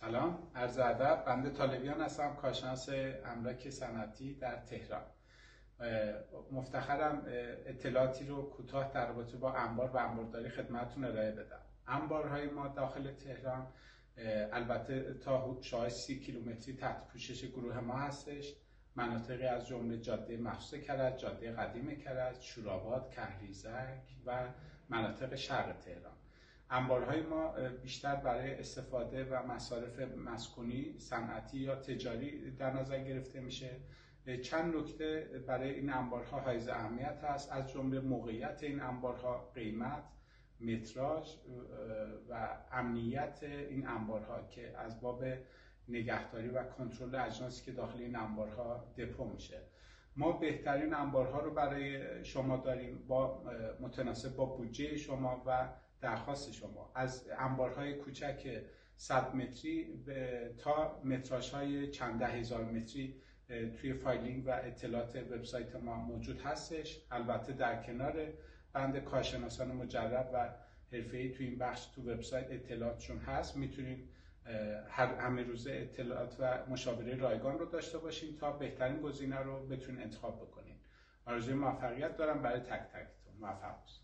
سلام، عرض ادب. بنده طالبیان هستم، کارشناس املاک صنعتی در تهران. مفتخرم اطلاعاتی رو کوتاه در رابطه با انبار و انبارداری خدمتتون ارائه بدم. انبارهای ما داخل تهران البته تا شاید 30 کیلومتری تحت پوشش گروه ما هستش. مناطقی از جمله جاده مخصوص کرج، جاده قدیم کرج، شوراباد، کهریزک و مناطق شرق تهران. انبارهای ما بیشتر برای استفاده و مصارف مسکونی، صنعتی یا تجاری در نظر گرفته میشه. چند نکته برای این انبارها حائز اهمیت هست، از جمله موقعیت این انبارها، قیمت، متراژ و امنیت این انبارها که از باب نگهداری و کنترل اجناسی که داخل این انبارها دپو میشه. ما بهترین انبارها رو برای شما داریم با متناسب با بودجه شما و درخواست شما، از انبارهای کوچک 100 متری تا متراژهای چند ده هزار متری توی فایلینگ و اطلاعات وبسایت ما موجود هستش. البته در کنار بند کارشناسان مجرب و حرفه‌ای توی این بخش تو وبسایت اطلاعاتشون هست، میتونید همه روزه اطلاعات و مشاوره رایگان رو داشته باشین تا بهترین گزینه رو بتونید انتخاب بکنین. آرزوی موفقیت دارم برای تک تکتون. موفق باشید.